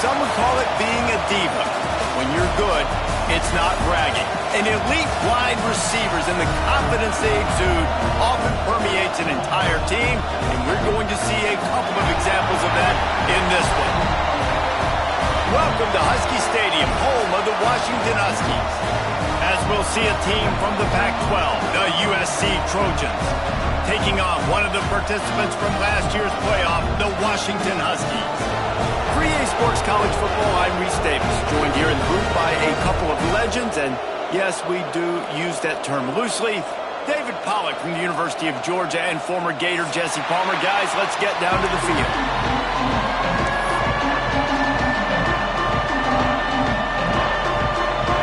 some would call it being a diva. When you're good, it's not bragging. And elite wide receivers and the confidence they exude often permeates an entire team, and we're going to see a couple of examples of that in this one. Welcome to Husky Stadium, home of the Washington Huskies. As we'll see a team from the Pac-12, the USC Trojans, taking on one of the participants from last year's playoff, the Washington Huskies. 3A Sports College Football, I'm Reese Davis, joined here in the booth by a couple of legends, and yes, we do use that term loosely. David Pollack from the University of Georgia and former Gator Jesse Palmer. Guys, let's get down to the field.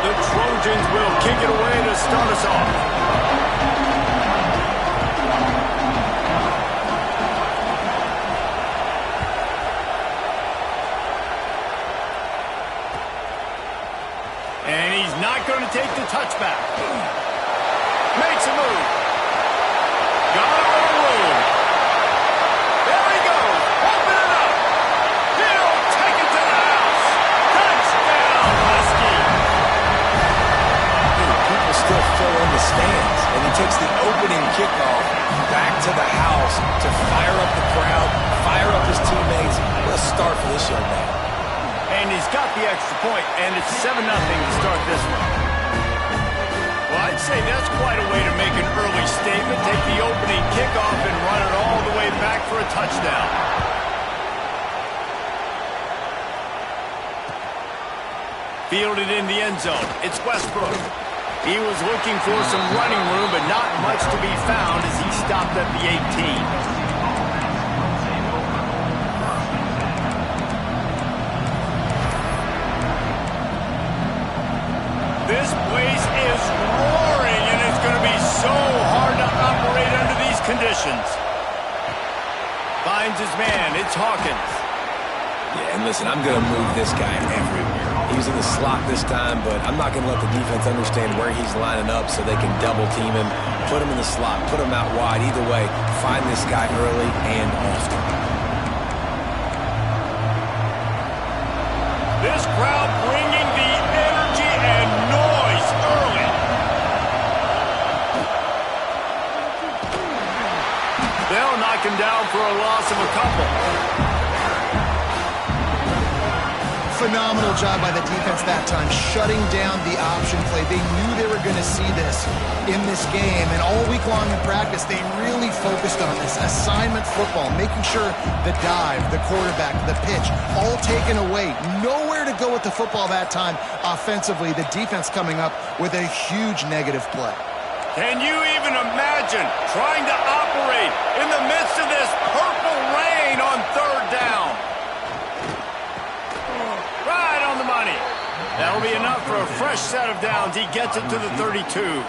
The Trojans will kick it away to start us off. And he's not going to take the touchback. Makes a move. Got him on a roll. There he goes. Open it up. He'll take it to the house. Touchdown, Husky. People still fill in the stands, and he takes the opening kickoff back to the house to fire up the crowd, fire up his teammates. What a start for this young man. And he's got the extra point, and it's 7-0 to start this one. Well, I'd say that's quite a way to make an early statement. Take the opening kickoff and run it all the way back for a touchdown. Fielded in the end zone. It's Westbrook. He was looking for some running room, but not much to be found as he stopped at the 18. This place is roaring, and it's going to be so hard to operate under these conditions. Finds his man. It's Hawkins. Yeah, and listen, I'm going to move this guy everywhere. He's in the slot this time, but I'm not going to let the defense understand where he's lining up so they can double team him, put him in the slot, put him out wide. Either way, find this guy early and often. This crowd bringing the energy and noise early. They'll knock him down for a loss of a couple. Phenomenal job by the defense that time, shutting down the option play. They knew they were going to see this in this game, and all week long in practice, they really focused on this assignment football, making sure the dive, the quarterback, the pitch, all taken away. Nowhere to go with the football that time offensively. The defense coming up with a huge negative play. Can you even imagine trying to operate in the midst of this purple rain on third down? Right on the money. That'll be enough for a fresh set of downs. He gets it to the 32.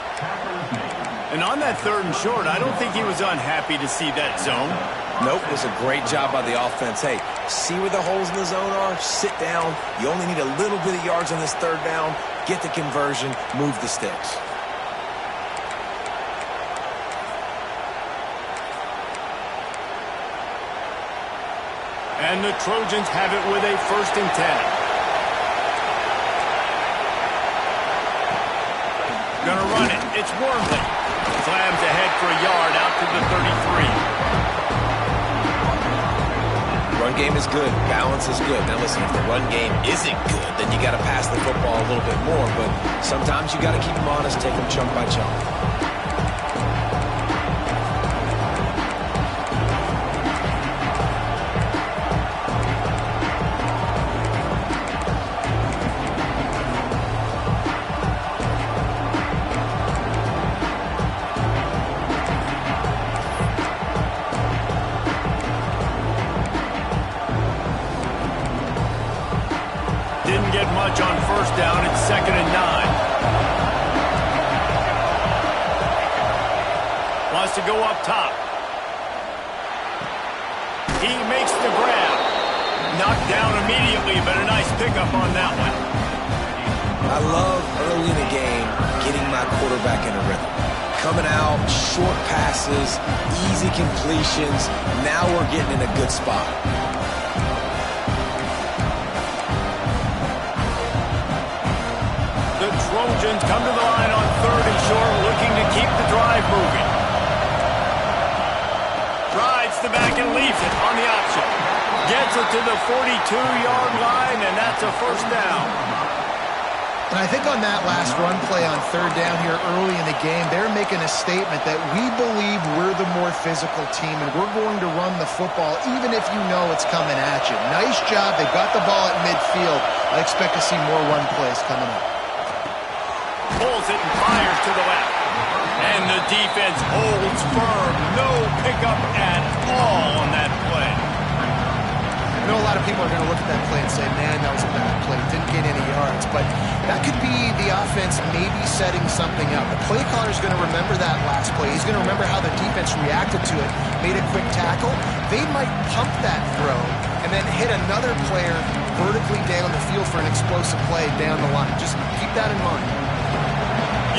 And on that third and short, I don't think he was unhappy to see that zone. Nope, it was a great job by the offense. Hey, see where the holes in the zone are? Sit down. You only need a little bit of yards on this third down. Get the conversion. Move the sticks. And the Trojans have it with a 1st and 10. Gonna run it. It's Wormley. Slams ahead for a yard out to the 33. Run game is good. Balance is good. Now listen, if the run game isn't good, then you got to pass the football a little bit more. But sometimes you got to keep them honest, take them chunk by chunk. Didn't get much on 1st down. It's 2nd and 9. Wants to go up top. He makes the grab. Knocked down immediately, but a nice pickup on that one. I love early in the game getting my quarterback in a rhythm. Coming out, short passes, easy completions. Now we're getting in a good spot. Trojans come to the line on 3rd and short, looking to keep the drive moving. Drives the back and leaves it on the option. Gets it to the 42-yard line, and that's a first down. And I think on that last run play on 3rd down here early in the game, they're making a statement that we believe we're the more physical team and we're going to run the football even if you know it's coming at you. Nice job. They got the ball at midfield. I expect to see more run plays coming up. Pulls it and fires to the left. And the defense holds firm. No pickup at all on that play. I know a lot of people are going to look at that play and say, man, that was a bad play. Didn't get any yards. But that could be the offense maybe setting something up. The play caller is going to remember that last play. He's going to remember how the defense reacted to it, made a quick tackle. They might pump that throw and then hit another player vertically down the field for an explosive play down the line. Just keep that in mind.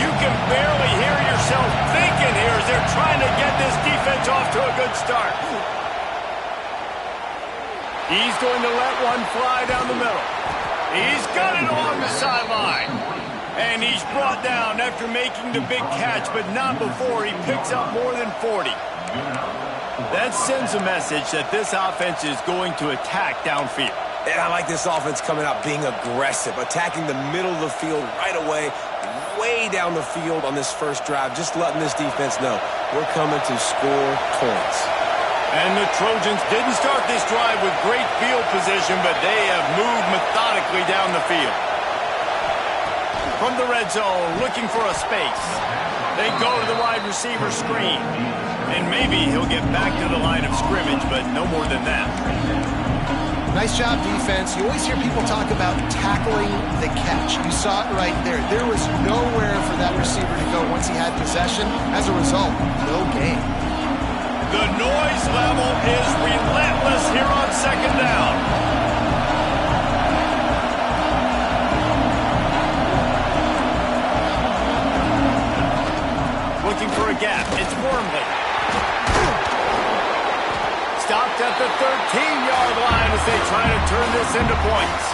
You can barely hear yourself thinking here as they're trying to get this defense off to a good start. He's going to let one fly down the middle. He's got it along the sideline. And he's brought down after making the big catch, but not before he picks up more than 40. That sends a message that this offense is going to attack downfield. And I like this offense coming out being aggressive, attacking the middle of the field right away, way down the field on this first drive, just letting this defense know we're coming to score points. And the Trojans didn't start this drive with great field position, but they have moved methodically down the field. From the red zone, looking for a space. They go to the wide receiver screen. And maybe he'll get back to the line of scrimmage, but no more than that. Nice job, defense. You always hear people talk about tackling the catch. You saw it right there. There was nowhere for that receiver to go once he had possession. As a result, no gain. The noise level is relentless here on 2nd down. Looking for a gap. It's Wormley. Stopped at the 13-yard line as they try to turn this into points.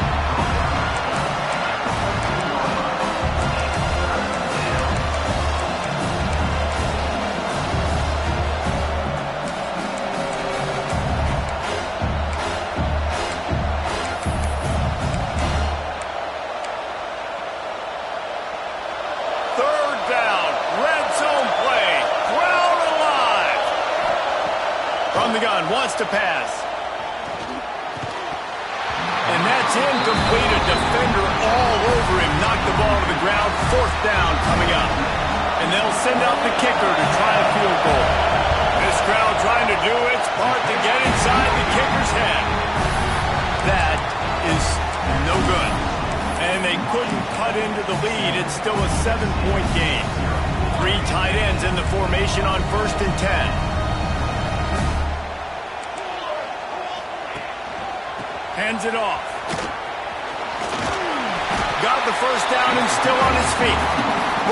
Wants to pass. And that's incomplete. A defender all over him. Knocked the ball to the ground. 4th down coming up. And they'll send out the kicker to try a field goal. This crowd trying to do its part to get inside the kicker's head. That is no good. And they couldn't cut into the lead. It's still a 7-point game. 3 tight ends in the formation on 1st and 10. Hands it off. Got the first down and still on his feet.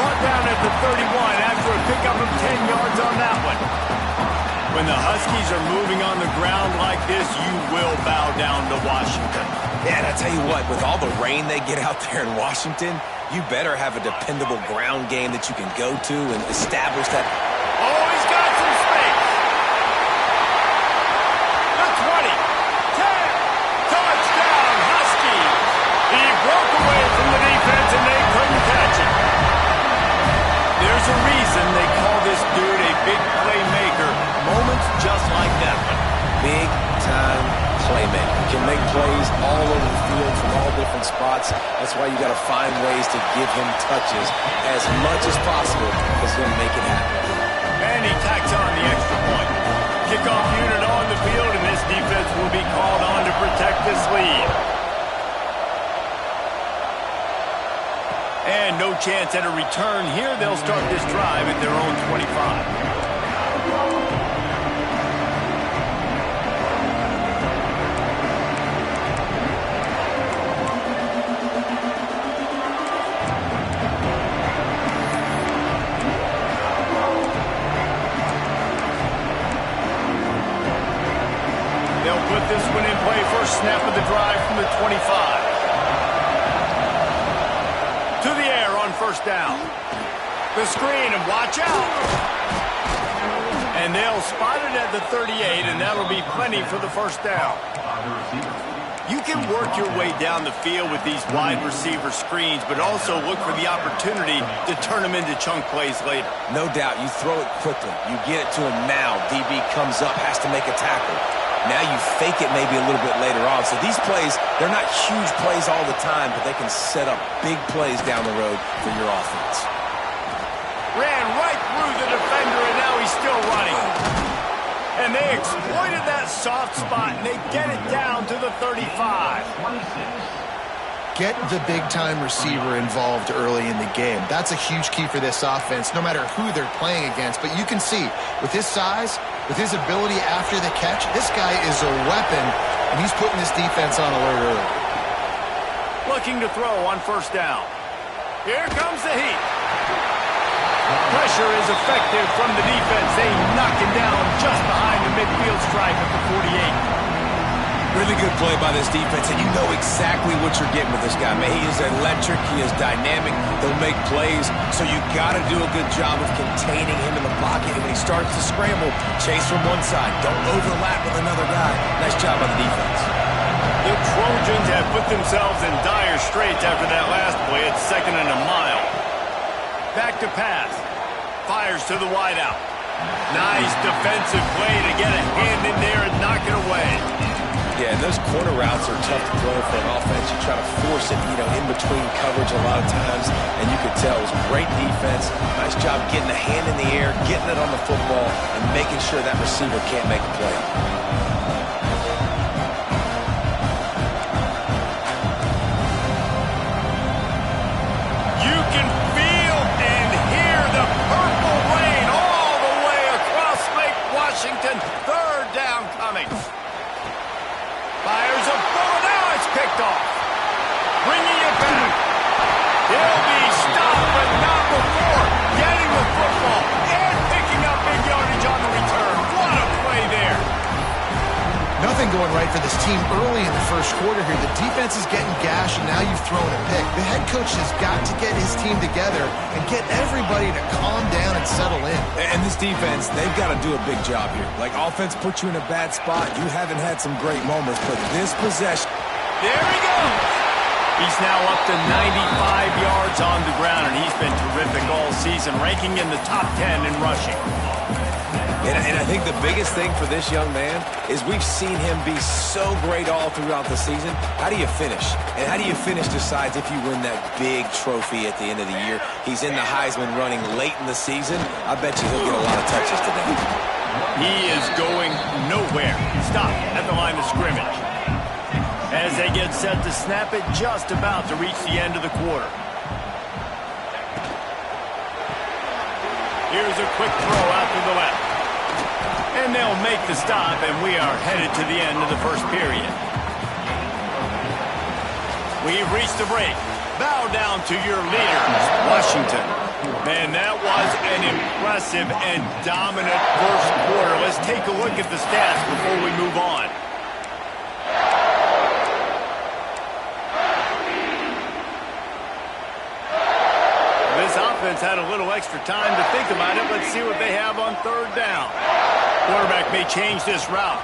Brought down at the 31 after a pickup of 10 yards on that one. When the Huskies are moving on the ground like this, you will bow down to Washington. Yeah, and I tell you what, with all the rain they get out there in Washington, you better have a dependable ground game that you can go to and establish that. Oh, he's got some space. The 20, 10, touchdown, Huskies. He broke away from the defense and they couldn't catch him. There's a reason they call this dude a big playmaker. Moments just like that one. Big time playmaker. Can make plays all over the field from all different spots. That's why you got to find ways to give him touches as much as possible because he'll make it happen. And he tacks on the extra point. Kickoff unit on the field, and this defense will be called on to protect this lead. And no chance at a return here. They'll start this drive at their own 25. Put this one in play. First snap of the drive from the 25. To the air on 1st first down. The screen, and watch out. And they'll spot it at the 38, and that'll be plenty for the first down. You can work your way down the field with these wide receiver screens, but also look for the opportunity to turn them into chunk plays later. No doubt, you throw it quickly. You get it to him now. DB comes up, has to make a tackle. Now you fake it maybe a little bit later on. So these plays, they're not huge plays all the time, but they can set up big plays down the road for your offense. Ran right through the defender, and now he's still running. And they exploited that soft spot, and they get it down to the 35. Get the big-time receiver involved early in the game. That's a huge key for this offense, no matter who they're playing against. But you can see, with his size, with his ability after the catch, this guy is a weapon, and he's putting this defense on alert early. Looking to throw on first down. Here comes the heat. Pressure is effective from the defense. They knock him down just behind the midfield stripe at the 48. Really good play by this defense, and you know exactly what you're getting with this guy. Man, he is electric. He is dynamic. He'll make plays, so you got to do a good job of containing him in the pocket. And when he starts to scramble, chase from one side. Don't overlap with another guy. Nice job by the defense. The Trojans have put themselves in dire straits after that last play. It's 2nd and a mile. Back to pass. Fires to the wideout. Nice defensive play to get a hand in there and knock it away. Yeah, and those corner routes are tough to throw for an offense. You try to force it, in between coverage a lot of times, and you could tell it was great defense. Nice job getting a hand in the air, getting it on the football, and making sure that receiver can't make a play. You can feel and hear the purple rain all the way across Lake Washington. 3rd down coming. Fires a bullet. Now it's picked off. Bringing it back. He'll be stopped, but not before getting the football and picking up big yardage on the return. What a play there. Nothing going right for this team early in the first quarter here. The defense is getting gashed, and now you've thrown a pick. The head coach has got to get his team together and get everybody to calm down and settle in. And this defense, they've got to do a big job here. Like, offense puts you in a bad spot. You haven't had some great moments, but this possession... There he goes. He's now up to 95 yards on the ground, and he's been terrific all season, ranking in the top 10 in rushing. And I think the biggest thing for this young man is we've seen him be so great all throughout the season. How do you finish? And how do you finish decides if you win that big trophy at the end of the year. He's in the Heisman running late in the season. I bet you he'll get a lot of touches today. He is going nowhere. Stop at the line of scrimmage. As they get set to snap it, just about to reach the end of the quarter. Here's a quick throw out to the left. And they'll make the stop, and we are headed to the end of the first period. We've reached the break. Bow down to your leaders, Washington. Man, that was an impressive and dominant first quarter. Let's take a look at the stats before we move on. This offense had a little extra time to think about it. Let's see what they have on 3rd down. Quarterback may change this route.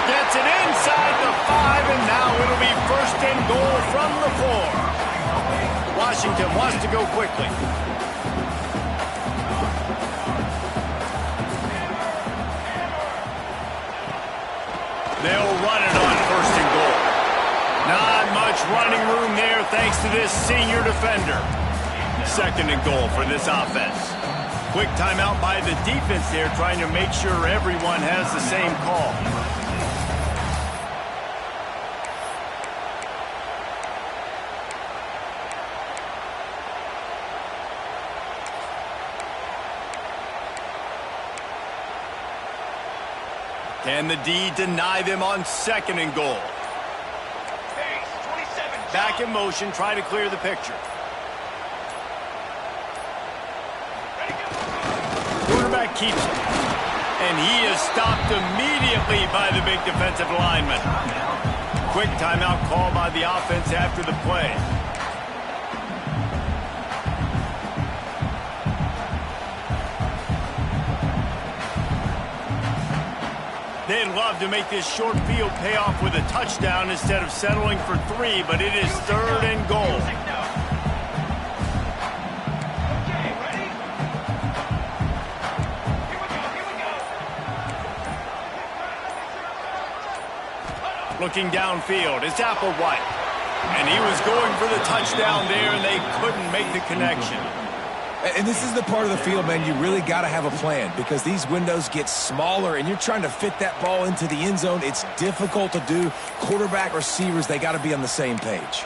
Gets it inside the 5, and now it'll be 1st and goal from the 4. Washington wants to go quickly. They'll run it on 1st and goal. Not much running room there thanks to this senior defender. 2nd and goal for this offense. Quick timeout by the defense there, trying to make sure everyone has the same call. Can the D deny them on 2nd and goal? Back in motion, try to clear the picture. Quarterback keeps it. And he is stopped immediately by the big defensive lineman. quick timeout call by the offense after the play. They'd love to make this short field pay off with a touchdown instead of settling for 3, but it is 3rd and goal. Looking downfield, it's Applewhite. And he was going for the touchdown there, and they couldn't make the connection. And this is the part of the field, man, you really got to have a plan because these windows get smaller and you're trying to fit that ball into the end zone. It's difficult to do. Quarterback, receivers, they got to be on the same page.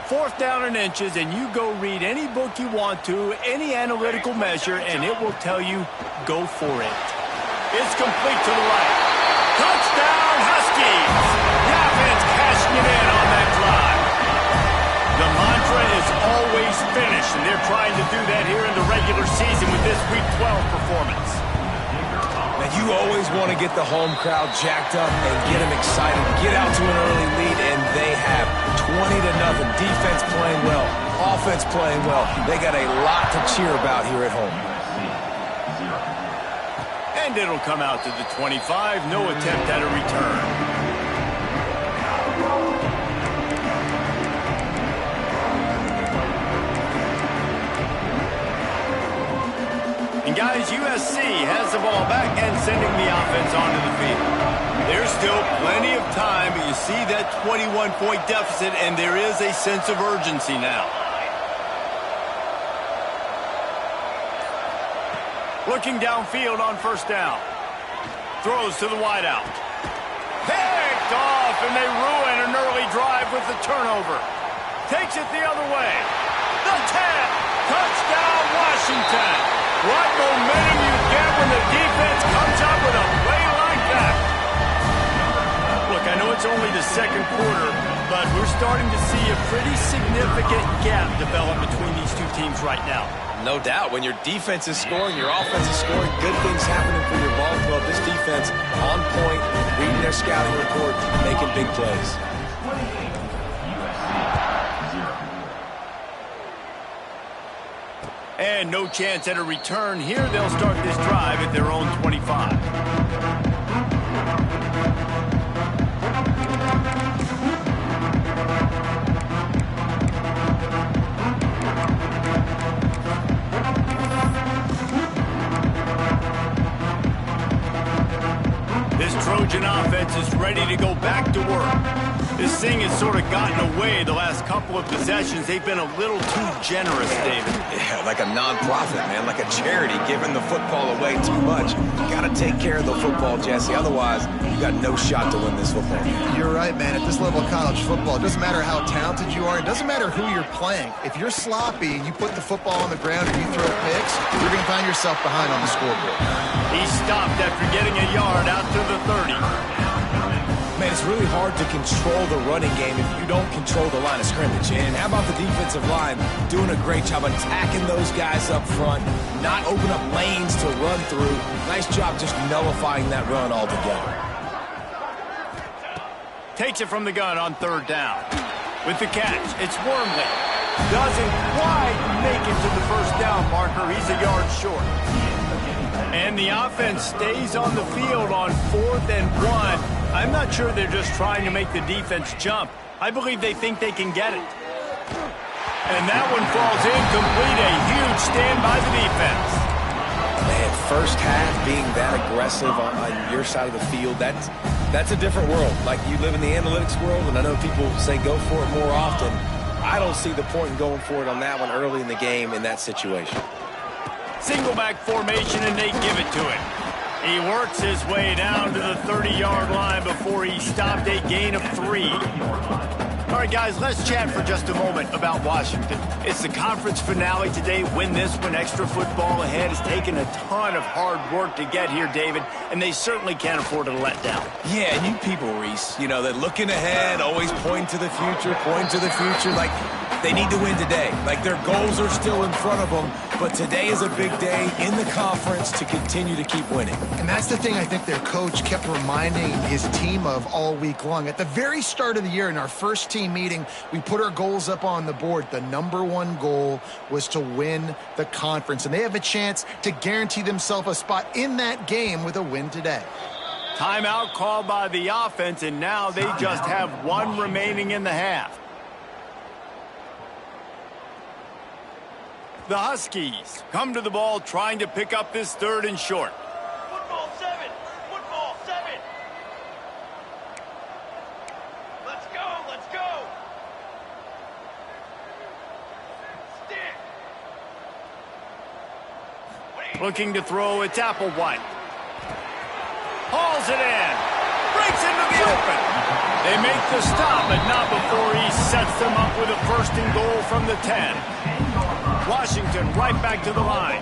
Fourth down and inches, and you go read any book you want to, any analytical measure, and it will tell you, go for it. It's complete to the right. Touchdown, Huskies! The offense cashing it in on that drive. The mantra is always finish, and they're trying to do that here in the regular season with this Week 12 performance. Now, you always want to get the home crowd jacked up and get them excited, get out to an early lead, and they have 20-0. Defense playing well, offense playing well. They got a lot to cheer about here at home. And it'll come out to the 25. No attempt at a return. And guys, USC has the ball back and sending the offense onto the field. There's still plenty of time, but you see that 21-point deficit, and there is a sense of urgency now. Looking downfield on first down. Throws to the wideout. Picked off, and they ruin an early drive with the turnover. Takes it the other way. The 10. Touchdown, Washington. What momentum you get when the defense comes up with a play like that. Look, I know it's only the second quarter, but we're starting to see a pretty significant gap develop between these two teams right now. No doubt. When your defense is scoring, your offense is scoring, good things happening for your ball club. This defense on point, reading their scouting report, making big plays. And no chance at a return here. They'll start this drive at their own 25. This Trojan offense is ready to go back to work. This thing has sort of gotten away the last couple of possessions. They've been a little too generous, David. Yeah, like a non-profit, man, like a charity, giving the football away too much. You got to take care of the football, Jesse. Otherwise, you got no shot to win this football game. You're right, man. At this level of college football, it doesn't matter how talented you are. It doesn't matter who you're playing. If you're sloppy and you put the football on the ground and you throw picks, you're going to find yourself behind on the scoreboard. He stopped after getting a yard out to the 30. Man, it's really hard to control the running game if you don't control the line of scrimmage. And how about the defensive line doing a great job attacking those guys up front, not open up lanes to run through. Nice job just nullifying that run altogether. Takes it from the gun on third down. With the catch, it's Wormley. Doesn't quite make it to the first down marker. He's a yard short. And the offense stays on the field on 4th and 1. I'm not sure they're just trying to make the defense jump. I believe they think they can get it. And that one falls incomplete. A huge stand by the defense. Man, first half being that aggressive on your side of the field, that's a different world. Like, you live in the analytics world, and I know people say go for it more often. I don't see the point in going for it on that one early in the game in that situation. Single back formation, and they give it to him. He works his way down to the 30-yard line before he stopped a gain of 3. All right, guys, let's chat for just a moment about Washington. It's the conference finale today. Win this one. Extra football ahead. Has taken a ton of hard work to get here, David, and they certainly can't afford to let down. Yeah, and you people, Reese, you know, they're looking ahead, always pointing to the future, Like, They need to win today. Like, their goals are still in front of them, but today is a big day in the conference to continue to keep winning. And that's the thing I think their coach kept reminding his team of all week long. At the very start of the year, in our first team meeting, we put our goals up on the board. The #1 goal was to win the conference, and they have a chance to guarantee themselves a spot in that game with a win today. Timeout called by the offense, and now they just have one remaining in the half. The Huskies come to the ball trying to pick up this 3rd and short. Football 7. Football 7. Let's go. Let's go. Stick. Looking to throw, it's Applewhite. Hauls it in. Breaks into the open. They make the stop, but not before he sets them up with a 1st and goal from the 10. Washington right back to the line.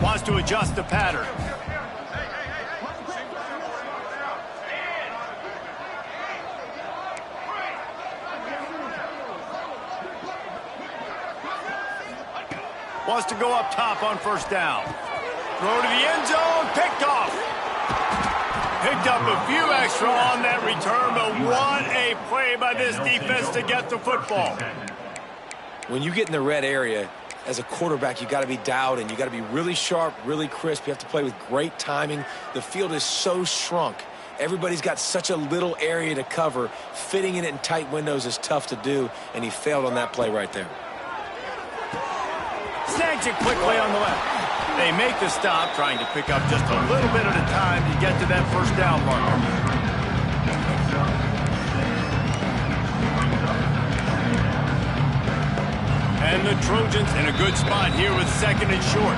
Wants to adjust the pattern. Wants to go up top on 1st down. Throw to the end zone, picked off. Picked up a few extra on that return, but what a play by this defense to get the football. When you get in the red area, as a quarterback, you got to be dialed in. You got to be really sharp, really crisp. You have to play with great timing. The field is so shrunk. Everybody's got such a little area to cover. Fitting in it in tight windows is tough to do, and he failed on that play right there. Snags it quickly on the left. They make the stop, trying to pick up just a little bit at a time to get to that 1st down marker. And the Trojans in a good spot here with 2nd and short.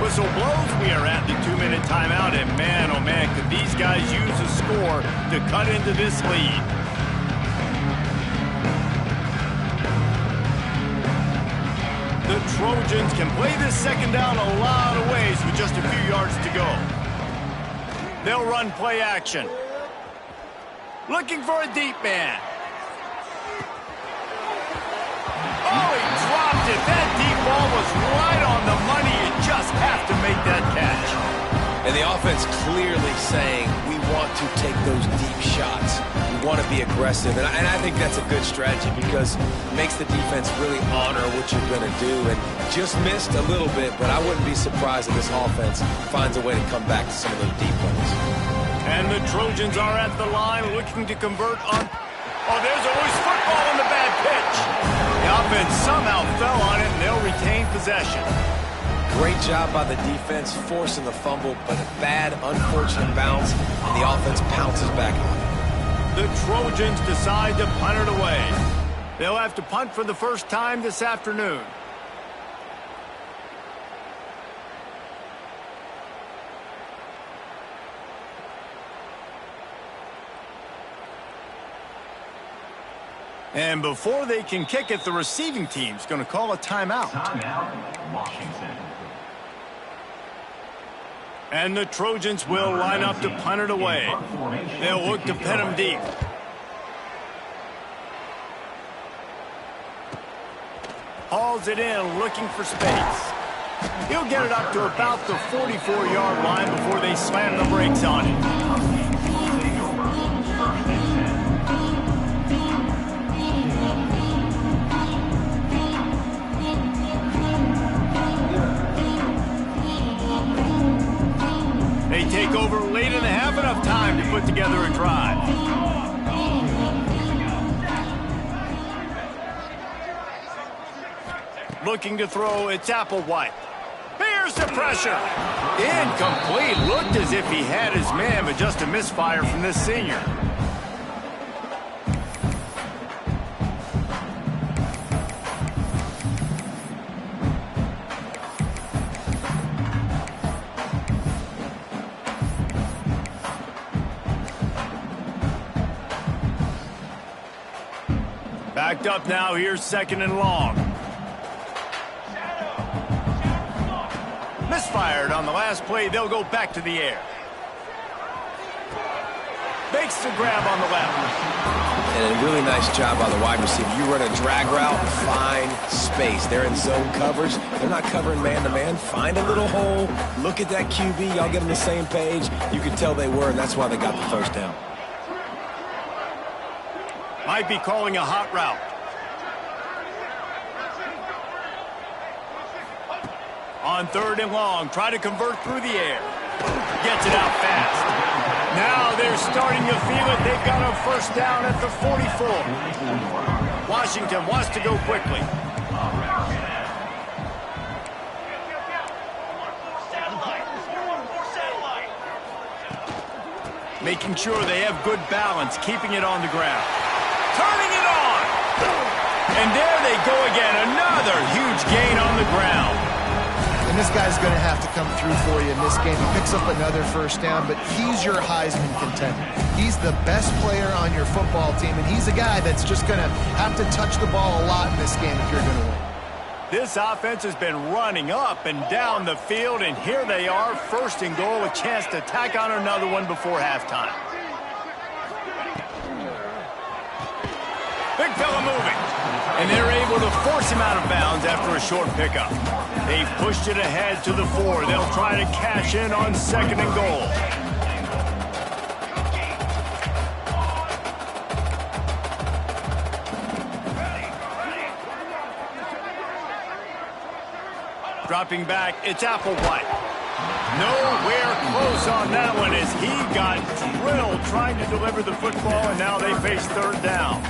Whistle blows, we are at the 2-minute timeout, and man, oh man, could these guys use a score to cut into this lead. The Trojans can play this 2nd down a lot of ways with just a few yards to go. They'll run play action. Looking for a deep man. Oh, he dropped it. That deep ball was right on the money. You just have to make that catch. And the offense clearly saying, we want to take those deep shots. We want to be aggressive. And I think that's a good strategy because it makes the defense really honor what you're going to do. And just missed a little bit, but I wouldn't be surprised if this offense finds a way to come back to some of those deep ones. And the Trojans are at the line looking to convert on... Oh, there's always football on the bad pitch. The offense somehow fell on it, and they'll retain possession. Great job by the defense forcing the fumble, but a bad, unfortunate bounce, and the offense pounces back on it. The Trojans decide to punt it away. They'll have to punt for the 1st time this afternoon. And before they can kick it, the receiving team's going to call a timeout. Timeout, Washington. And the Trojans will line up to punt it away. They'll look to pin them deep. Hauls it in, looking for space. He'll get it up to about the 44-yard line before they slam the brakes on it. They take over late in the half, enough time to put together a drive. Looking to throw, it's Applewhite. Here's the pressure. Incomplete. Looked as if he had his man, but just a misfire from this senior. Backed up now, here's 2nd and long. Misfired on the last play, they'll go back to the air. Makes the grab on the left. And a really nice job by the wide receiver. You run a drag route, find space. They're in zone covers. They're not covering man-to-man. Find a little hole. Look at that QB. Y'all get on the same page. You can tell they were, and that's why they got the first down. Might be calling a hot route. On 3rd and long, try to convert through the air. Gets it out fast. Now they're starting to feel it. They've got a first down at the 44. Washington wants to go quickly. Making sure they have good balance, keeping it on the ground. Turning it on! And there they go again. Another huge gain on the ground. And this guy's going to have to come through for you in this game. He picks up another first down, but he's your Heisman contender. He's the best player on your football team, and he's a guy that's just going to have to touch the ball a lot in this game if you're going to win. This offense has been running up and down the field, and here they are, 1st and goal, a chance to tack on another one before halftime. Big fella moving, and they're able to force him out of bounds after a short pickup. They've pushed it ahead to the 4. They'll try to cash in on 2nd and goal. Dropping back, it's Applewhite. Nowhere close on that one as he got drilled trying to deliver the football, and now they face 3rd down.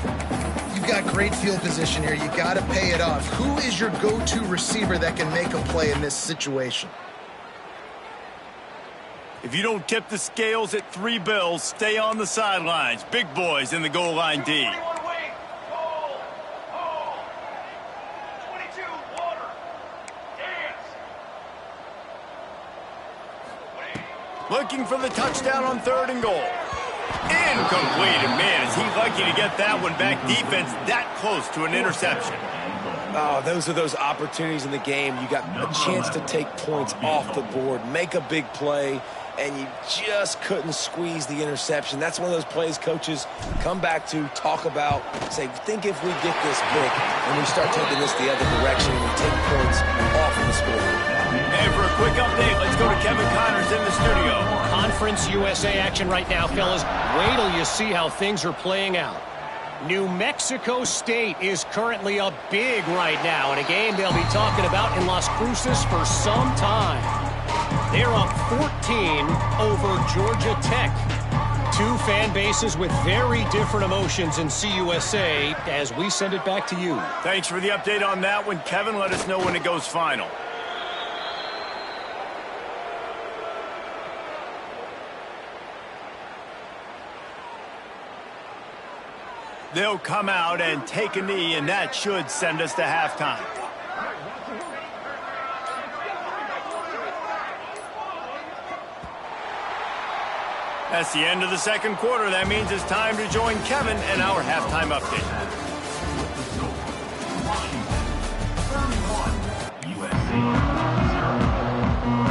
You've got great field position here. You got to pay it off. Who is your go-to receiver that can make a play in this situation? If you don't tip the scales at 3 bills, stay on the sidelines. Big boys in the goal line D. 22, water. Daze. Looking for the touchdown on 3rd and goal. Incomplete, and man, is he lucky to get that one back. Defense that close to an interception. Oh, those are those opportunities in the game. You got a chance to take points off the board, make a big play, and you just couldn't squeeze the interception. That's one of those plays coaches come back to, talk about, say, think if we get this big and we start taking this the other direction and we take points off of the scoreboard. And for a quick update, let's go to Kevin Connors in the studio. Conference USA action right now, fellas. Wait till you see how things are playing out. New Mexico State is currently up big right now in a game they'll be talking about in Las Cruces for some time. They're up 14 over Georgia Tech. 2 fan bases with very different emotions in CUSA as we send it back to you. Thanks for the update on that one, Kevin. Let us know when it goes final. They'll come out and take a knee, and that should send us to halftime. That's the end of the 2nd quarter. That means it's time to join Kevin and our halftime update.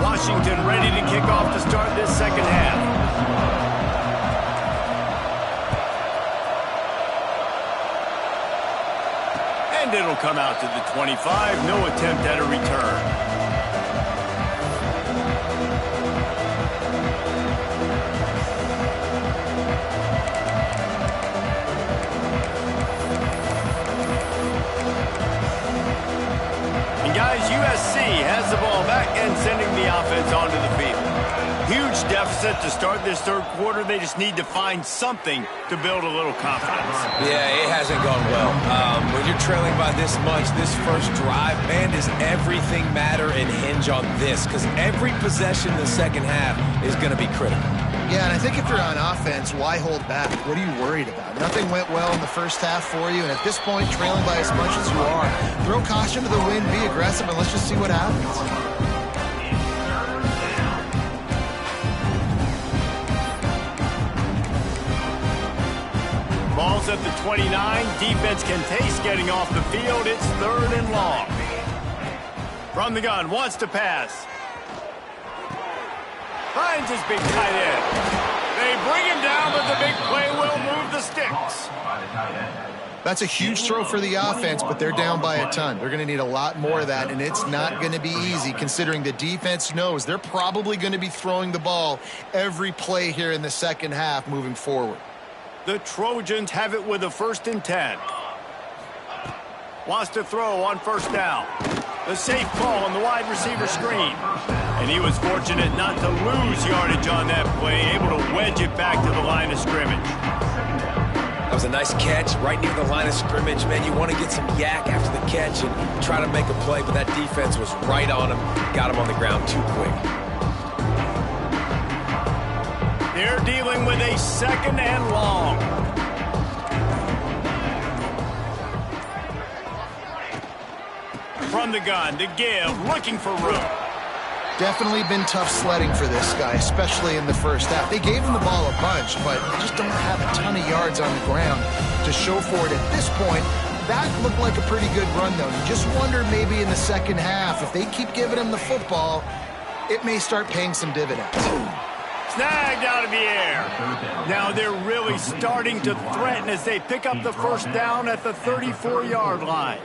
Washington ready to kick off to start this 2nd half. And it'll come out to the 25. No attempt at a return. And guys, USC has the ball back and sending the offense onto the field. Huge deficit to start this 3rd quarter. They just need to find something to build a little confidence. Yeah, it hasn't gone well. When you're trailing by this much, this first drive, man, does everything matter and hinge on this? Because every possession in the 2nd half is going to be critical. Yeah, and I think if you're on offense, why hold back? What are you worried about? Nothing went well in the first half for you, and at this point, trailing by as much as you are, throw caution to the wind, be aggressive, and let's just see what happens. Ball's at the 29. Defense can taste getting off the field. It's 3rd and long. From the gun, wants to pass. Finds his big tight end. They They bring him down, but the big play will move the sticks. That's a huge throw for the offense, but they're down by a ton. They're going to need a lot more of that, and it's not going to be easy considering the defense knows they're probably going to be throwing the ball every play here in the second half moving forward. The Trojans have it with a 1st and 10. Wants to throw on 1st down. The safe call on the wide receiver screen. And he was fortunate not to lose yardage on that play, able to wedge it back to the line of scrimmage. That was a nice catch right near the line of scrimmage. Man, you want to get some yak after the catch and try to make a play, but that defense was right on him. Got him on the ground too quick. They're dealing with a 2nd and long. From the gun to give, looking for room. Definitely been tough sledding for this guy, especially in the first half. They gave him the ball a bunch, but just don't have a ton of yards on the ground to show for it at this point. That looked like a pretty good run, though. You just wonder maybe in the second half, if they keep giving him the football, it may start paying some dividends. Snagged out of the air. Now they're really starting to threaten as they pick up the 1st down at the 34-yard line.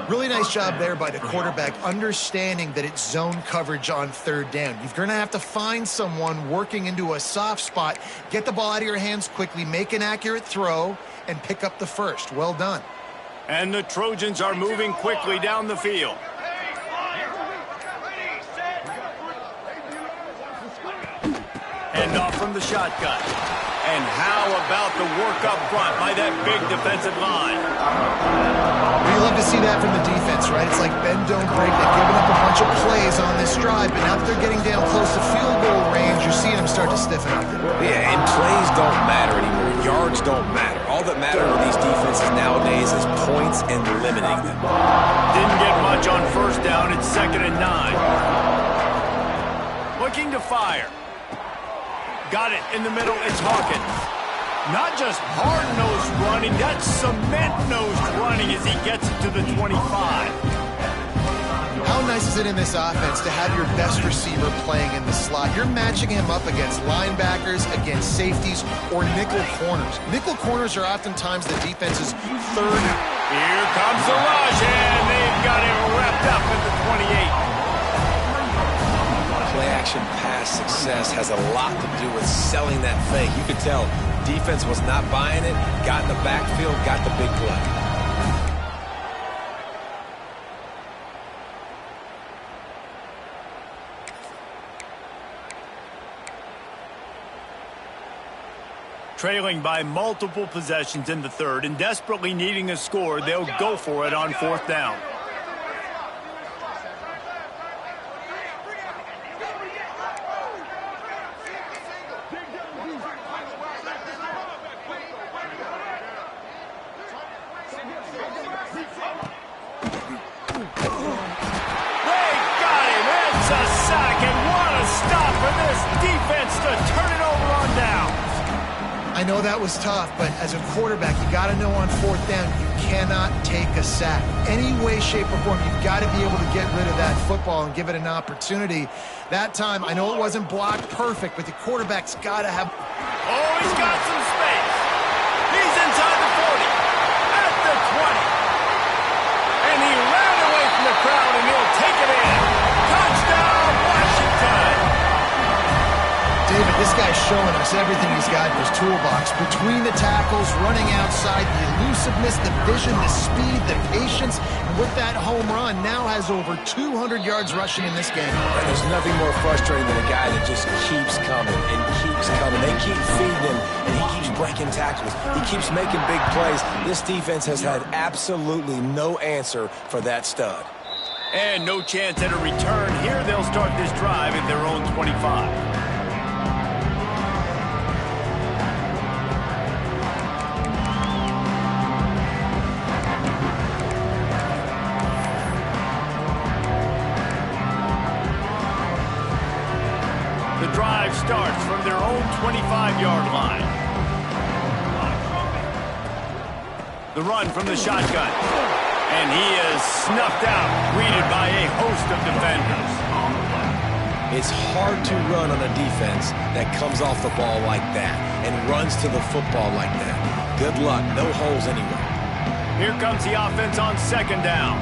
Really nice job there by the quarterback, understanding that it's zone coverage on 3rd down. You're going to have to find someone working into a soft spot, get the ball out of your hands quickly, make an accurate throw, and pick up the 1st. Well done. And the Trojans are moving quickly down the field. Hand off from the shotgun. And how about the work up front by that big defensive line? You love to see that from the defense, right? It's like bend, don't break. They've given up a bunch of plays on this drive, but now that they're getting down close to field goal range, you're seeing them start to stiffen up. Yeah, and plays don't matter anymore. Yards don't matter. All that matter with these defenses nowadays is points and limiting them. Didn't get much on 1st down. It's 2nd and 9. Looking to fire. Got it in the middle. It's Hawkins. Not just hard-nosed running, that's cement-nosed running as he gets it to the 25. How nice is it in this offense to have your best receiver playing in the slot? You're matching him up against linebackers, against safeties, or nickel corners. Nickel corners are oftentimes the defense's 3rd. Here comes the rush, and they've got him wrapped up at the 28. Play-action pass success has a lot to do with selling that fake. You could tell defense was not buying it, got in the backfield, got the big play. Trailing by multiple possessions in the 3rd and desperately needing a score, they'll go for it on 4th down. I know that was tough, but as a quarterback, you got to know on 4th down, you cannot take a sack. Any way, shape, or form, you've got to be able to get rid of that football and give it an opportunity. That time, I know it wasn't blocked perfect, but the quarterback's got to have... Oh, he's got some space. He's inside the 40, at the 20. And he ran away from the crowd, and he'll take it in. Touchdown, Washington. David, this guy's showing us everything he's got in his toolbox. Between the tackles, running outside, the elusiveness, the vision, the speed, the patience. And with that home run, now has over 200 yards rushing in this game. And there's nothing more frustrating than a guy that just keeps coming and keeps coming. They keep feeding him, and he keeps breaking tackles. He keeps making big plays. This defense has had absolutely no answer for that stud. And no chance at a return. Here they'll start this drive at their own 25. Drive starts from their own 25-yard line. The run from the shotgun. And he is snuffed out, greeted by a host of defenders. It's hard to run on a defense that comes off the ball like that and runs to the football like that. Good luck. No holes anywhere. Here comes the offense on second down.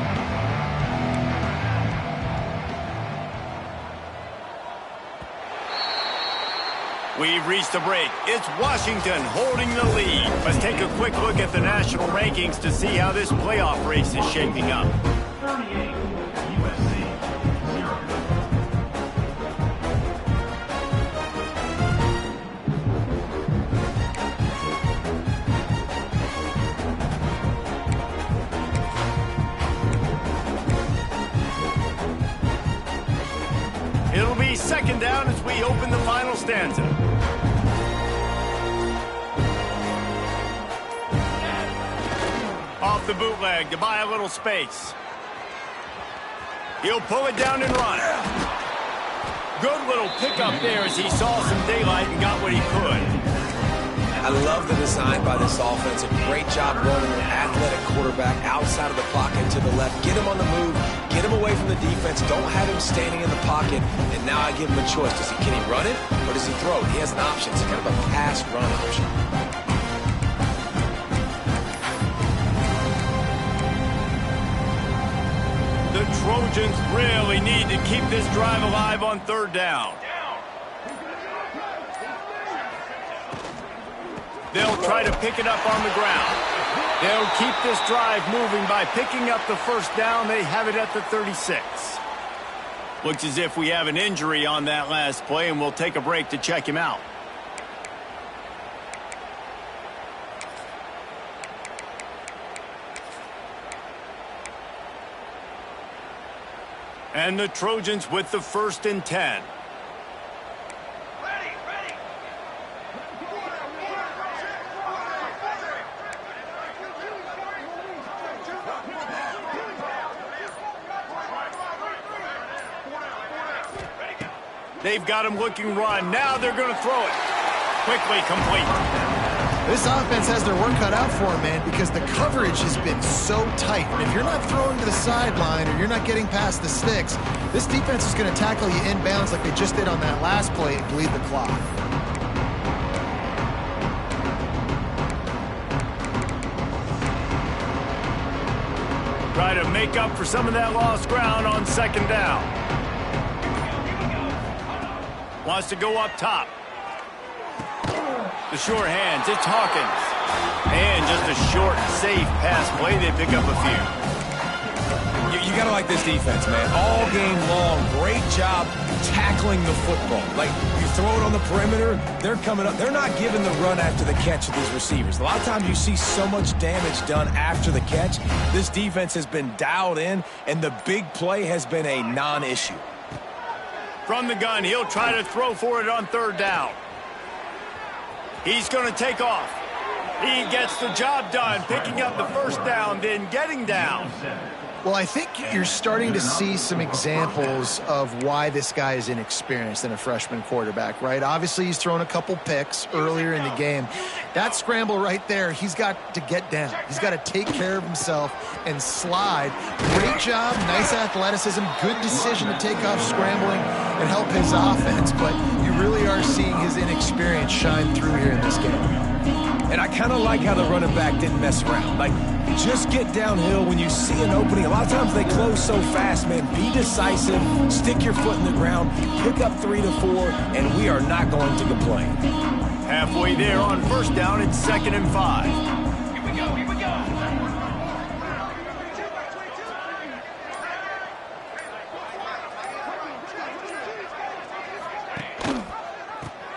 We've reached the break. It's Washington holding the lead. Let's take a quick look at the national rankings to see how this playoff race is shaping up. 38, USC, 0. It'll be second down as we open the final stanza. Off the bootleg to buy a little space. He'll pull it down and run. Good little pickup there as he saw some daylight and got what he could. I love the design by this offense. A great job rolling an athletic quarterback outside of the pocket to the left. Get him on the move. Get him away from the defense. Don't have him standing in the pocket. And now I give him a choice. Can he run it or does he throw it? He has an option. It's kind of a pass-run option. The Trojans really need to keep this drive alive on third down. They'll try to pick it up on the ground. They'll keep this drive moving by picking up the first down. They have it at the 36. Looks as if we have an injury on that last play, and we'll take a break to check him out. And the Trojans with the 1st and 10. They've got him looking run. Now they're going to throw it. Quickly complete. This offense has their work cut out for them, man, because the coverage has been so tight. And if you're not throwing to the sideline or you're not getting past the sticks, this defense is going to tackle you inbounds like they just did on that last play and bleed the clock. Try to make up for some of that lost ground on second down. Wants to go up top. The short hands, it's Hawkins. And just a short, safe pass play. They pick up a few. You got to like this defense, man. All game long, great job tackling the football. Like, you throw it on the perimeter, they're coming up. They're not giving the run after the catch to these receivers. A lot of times you see so much damage done after the catch. This defense has been dialed in, and the big play has been a non-issue. From the gun, he'll try to throw for it on third down. He's going to take off. He gets the job done, picking up the first down, then getting down. Well, I think you're starting to see some examples of why this guy is inexperienced in a freshman quarterback, right? Obviously, he's thrown a couple picks earlier in the game. That scramble right there, he's got to get down. He's got to take care of himself and slide. Great job, nice athleticism, good decision to take off scrambling and help his offense, but you really are seeing his inexperience shine through here in this game. And I kind of like how the running back didn't mess around. Like, just get downhill when you see an opening. A lot of times they close so fast, man. Be decisive, stick your foot in the ground, pick up 3 to 4, and we are not going to complain. Halfway there on first down, it's 2nd and 5. Here we go, here we go.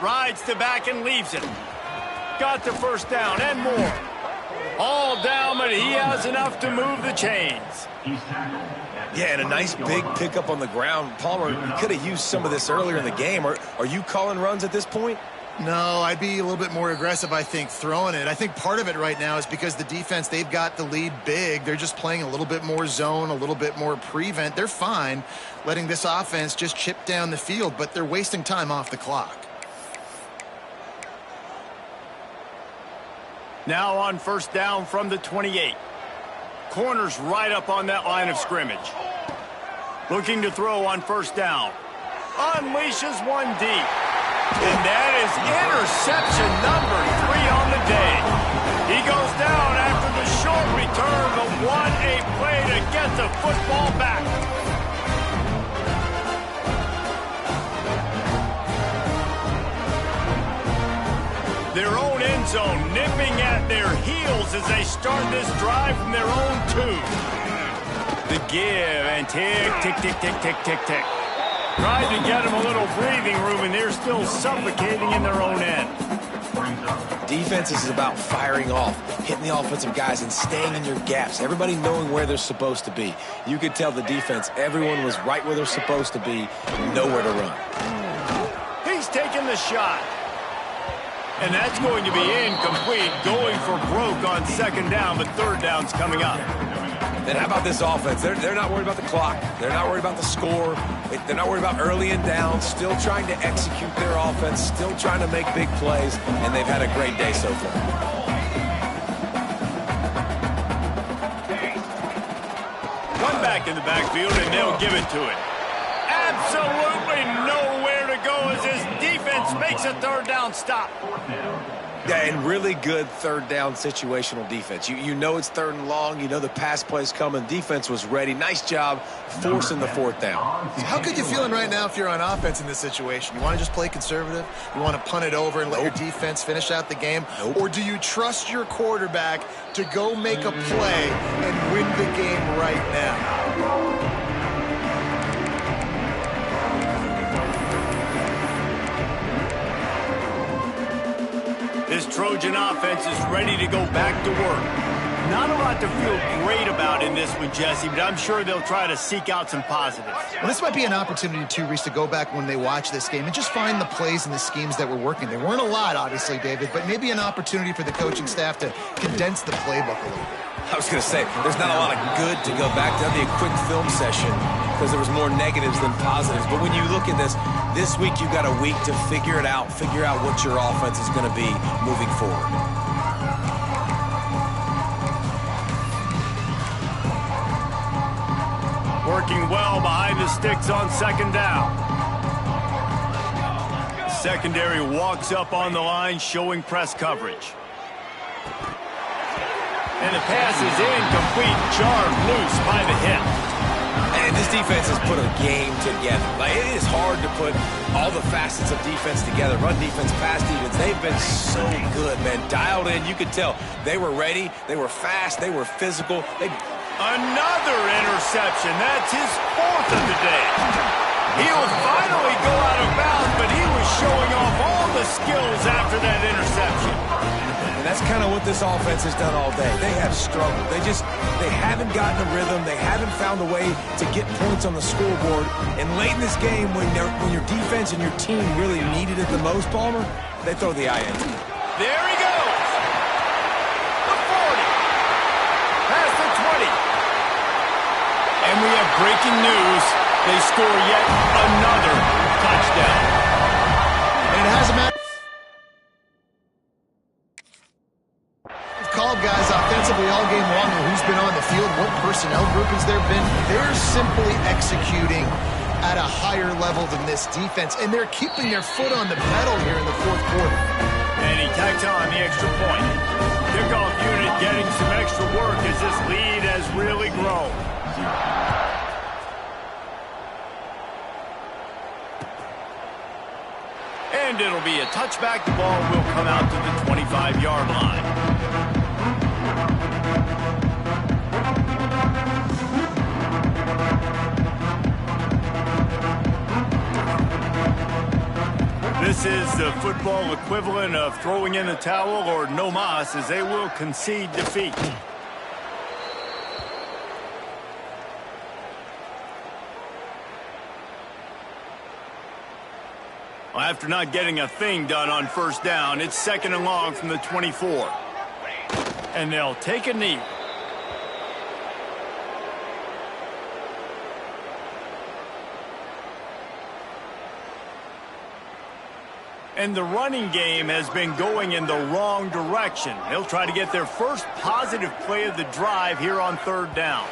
Rides to back and leaves it. Got the first down and more. All down, but he has enough to move the chains. Yeah, and a nice big pickup on the ground. Palmer, you could have used some of this earlier in the game. Are you calling runs at this point? No, I'd be a little bit more aggressive, I think, throwing it. I think part of it right now is because the defense, they've got the lead big. They're just playing a little bit more zone, a little bit more prevent. They're fine letting this offense just chip down the field, but they're wasting time off the clock. Now on first down from the 28. Corners right up on that line of scrimmage. Looking to throw on first down. unleashes one deep. And that is interception number 3 on the day. He goes down after the short return, but what a play to get the football back. Their own end zone nipping at their heels as they start this drive from their own 2. The give and tick, tick, tick, tick, tick, tick, tick. Tried to get them a little breathing room, and they're still suffocating in their own end. Defense is about firing off, hitting the offensive guys, and staying in your gaps. Everybody knowing where they're supposed to be. You could tell the defense, everyone was right where they're supposed to be, nowhere to run. He's taking the shot. And that's going to be incomplete, going for broke on 2nd down, but 3rd down's coming up. Then how about this offense? They're not worried about the clock. They're not worried about the score. They're not worried about early and down. Still trying to execute their offense. Still trying to make big plays. And they've had a great day so far. One back in the backfield, and they'll give it to it. Absolutely nowhere to go as his defense makes a 3rd down stop. Yeah, and really good 3rd down situational defense. You know it's 3rd and long. You know the pass play's coming. Defense was ready. Nice job forcing the 4th down. So how good you feeling right now if you're on offense in this situation? You want to just play conservative? You want to punt it over and let your defense finish out the game? Or do you trust your quarterback to go make a play and win the game right now? This Trojan offense is ready to go back to work. Not a lot to feel great about in this one, Jesse, but I'm sure they'll try to seek out some positives. Well, this might be an opportunity, too, Reese, to go back when they watch this game and just find the plays and the schemes that were working. There weren't a lot, obviously, David, but maybe an opportunity for the coaching staff to condense the playbook a little bit. I was going to say, there's not a lot of good to go back to. That'd be a quick film session because there was more negatives than positives. But when you look at this week you've got a week to figure it out, figure out what your offense is going to be moving forward. Working well behind the sticks on 2nd down. Secondary walks up on the line, showing press coverage. And the pass is incomplete, jarred loose by the hip. And this defense has put a game together. Like, it is hard to put all the facets of defense together. Run defense, pass defense. They've been so good, man. Dialed in. You could tell they were ready. They were fast. They were physical. Another interception. That's his 4th of the day. He'll finally go out of bounds, but he was showing off all the skills after that interception. And that's kind of what this offense has done all day. They have struggled. They haven't gotten a rhythm. They haven't found a way to get points on the scoreboard. And late in this game, when your defense and your team really needed it the most, Palmer, they throw the INT. There he goes. The 40. Past the 20. And we have breaking news. They score yet another touchdown. And it hasn't mattered. Called guys offensively all game long, who's been on the field, what personnel groupings there been. They're simply executing at a higher level than this defense, and they're keeping their foot on the pedal here in the 4th quarter. And he tacks on the extra point. Kickoff unit getting some extra work as this lead has really grown. And it'll be a touchback. The ball will come out to the 25-yard line. This is the football equivalent of throwing in the towel or no mas, as they will concede defeat. After not getting a thing done on 1st down, it's 2nd and long from the 24. And they'll take a knee. And the running game has been going in the wrong direction. They'll try to get their first positive play of the drive here on 3rd down.